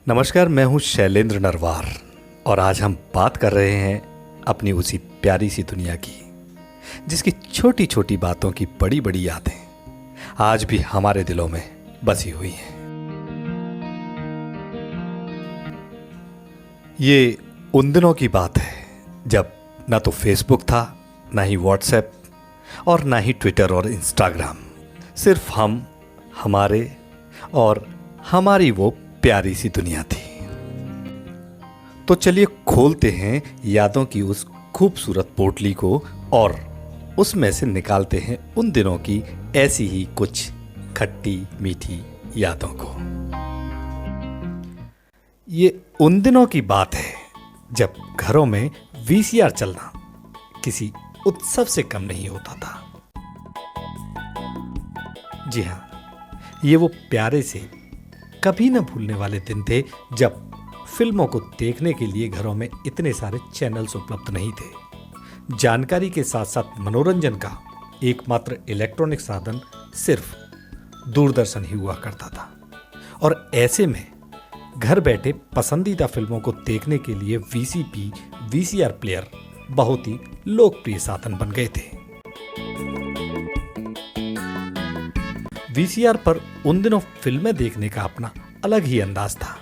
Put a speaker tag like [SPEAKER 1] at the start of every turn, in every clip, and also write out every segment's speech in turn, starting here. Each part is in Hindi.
[SPEAKER 1] नमस्कार, मैं हूं शैलेंद्र नरवार और आज हम बात कर रहे हैं अपनी उसी प्यारी सी दुनिया की, जिसकी छोटी छोटी बातों की बड़ी बड़ी यादें आज भी हमारे दिलों में बसी हुई हैं। ये उन दिनों की बात है जब ना तो फेसबुक था, ना ही व्हाट्सएप और ना ही ट्विटर और इंस्टाग्राम। सिर्फ हम, हमारे और हमारी वो प्यारी सी दुनिया थी। तो चलिए खोलते हैं यादों की उस खूबसूरत पोटली को और उसमें से निकालते हैं उन दिनों की ऐसी ही कुछ खट्टी मीठी यादों को। ये उन दिनों की बात है जब घरों में वीसीआर चलना किसी उत्सव से कम नहीं होता था। जी हां, ये वो प्यारे से कभी न भूलने वाले दिन थे जब फिल्मों को देखने के लिए घरों में इतने सारे चैनल्स उपलब्ध नहीं थे। जानकारी के साथ साथ मनोरंजन का एकमात्र इलेक्ट्रॉनिक साधन सिर्फ दूरदर्शन ही हुआ करता था। और ऐसे में घर बैठे पसंदीदा फिल्मों को देखने के लिए वीसीपी, वीसीआर प्लेयर बहुत ही लोकप्रिय साधन बन गए थे। वीसीआर पर उन दिनों फिल्में देखने का अपना अलग ही अंदाज था।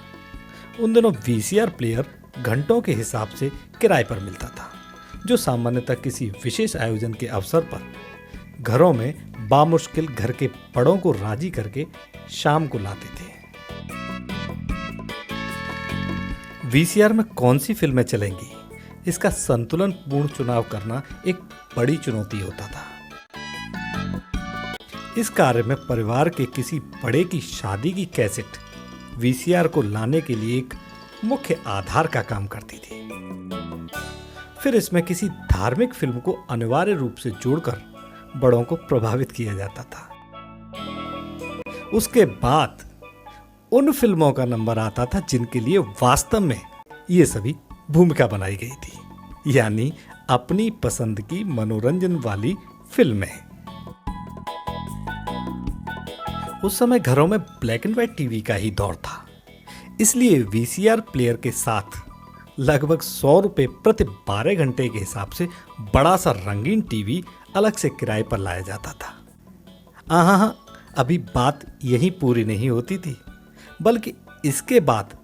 [SPEAKER 1] उन दिनों वीसीआर प्लेयर घंटों के हिसाब से किराए पर मिलता था, जो सामान्यतः किसी विशेष आयोजन के अवसर पर घरों में बामुश्किल घर के बड़ों को राजी करके शाम को लाते थे। वीसीआर में कौन सी फिल्में चलेंगी, इसका संतुलनपूर्ण चुनाव करना एक बड़ी चुनौती होता था। इस कार्य में परिवार के किसी बड़े की शादी की कैसेट वीसीआर को लाने के लिए एक मुख्य आधार का काम करती थी। फिर इसमें किसी धार्मिक फिल्म को अनिवार्य रूप से जोड़कर बड़ों को प्रभावित किया जाता था। उसके बाद उन फिल्मों का नंबर आता था जिनके लिए वास्तव में ये सभी भूमिका बनाई गई थी, यानी अपनी पसंद की मनोरंजन वाली फिल्में। उस समय घरों में ब्लैक एंड व्हाइट टीवी का ही दौर था, इसलिए वीसीआर प्लेयर के साथ लगभग 100 रुपये प्रति 12 घंटे के हिसाब से बड़ा सा रंगीन टीवी अलग से किराए पर लाया जाता था। हाँ, अभी बात यहीं पूरी नहीं होती थी, बल्कि इसके बाद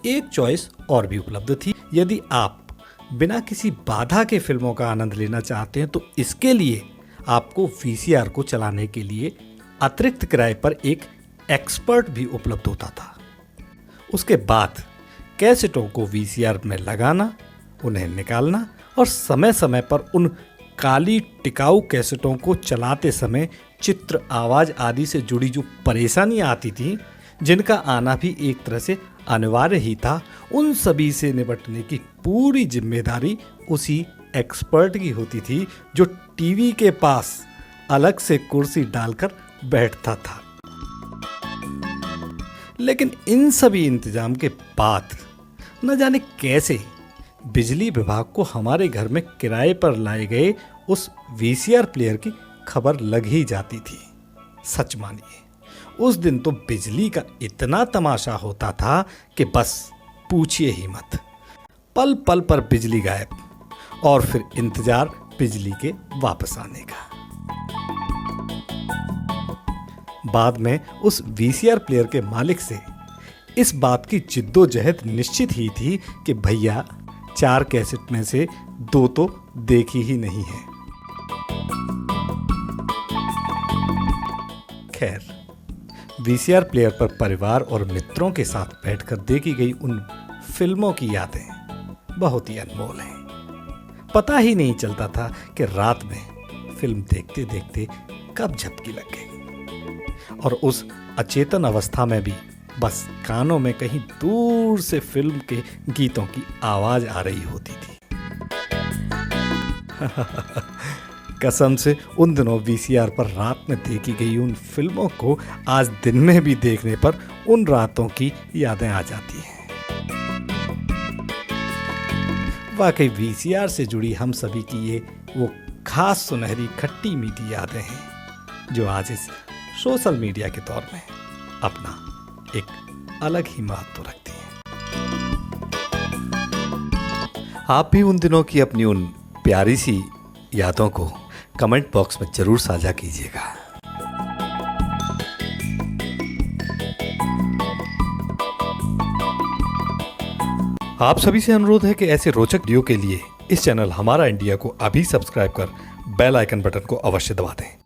[SPEAKER 1] एक चॉइस और भी उपलब्ध थी। यदि आप बिना किसी बाधा के फिल्मों का आनंद लेना चाहते हैं तो इसके लिए आपको वीसीआर को चलाने के लिए अतिरिक्त किराए पर एक एक्सपर्ट भी उपलब्ध होता था। उसके बाद कैसेटों को वीसीआर में लगाना, उन्हें निकालना और समय समय पर उन काली टिकाऊ कैसेटों को चलाते समय चित्र, आवाज आदि से जुड़ी जो परेशानियां आती थी, जिनका आना भी एक तरह से अनिवार्य ही था, उन सभी से निपटने की पूरी जिम्मेदारी उसी एक्सपर्ट की होती थी, जो टीवी के पास अलग से कुर्सी डालकर बैठता था। लेकिन इन सभी इंतजाम के बाद न जाने कैसे बिजली विभाग को हमारे घर में किराए पर लाए गए उस वीसीआर प्लेयर की खबर लग ही जाती थी। सच मानिए, उस दिन तो बिजली का इतना तमाशा होता था कि बस पूछिए ही मत। पल पल पर बिजली गायब और फिर इंतजार बिजली के वापस आने का। बाद में उस वीसीआर प्लेयर के मालिक से इस बात की जिद्दोजहद निश्चित ही थी कि भैया 4 कैसेट में से 2 तो देखी ही नहीं है। खैर, वीसीआर प्लेयर पर परिवार और मित्रों के साथ बैठकर देखी गई उन फिल्मों की यादें बहुत ही अनमोल हैं। पता ही नहीं चलता था कि रात में फिल्म देखते देखते कब झपकी लग गई, और उस अचेतन अवस्था में भी बस कानों में कहीं दूर से फिल्म के गीतों की आवाज आ रही होती थी। कसम से उन दिनों वीसीआर पर रात में देखी गई उन फिल्मों को आज दिन में भी देखने पर उन रातों की यादें आ जाती हैं। वाकई वीसीआर से जुड़ी हम सभी की ये वो खास सुनहरी खट्टी मीठी यादें हैं, जो आज इस सोशल मीडिया के दौर में अपना एक अलग ही महत्व रखती हैं। आप भी उन दिनों की अपनी उन प्यारी सी यादों को कमेंट बॉक्स में जरूर साझा कीजिएगा। आप सभी से अनुरोध है कि ऐसे रोचक वीडियो के लिए इस चैनल हमारा इंडिया को अभी सब्सक्राइब कर बेल आइकन बटन को अवश्य दबा दें।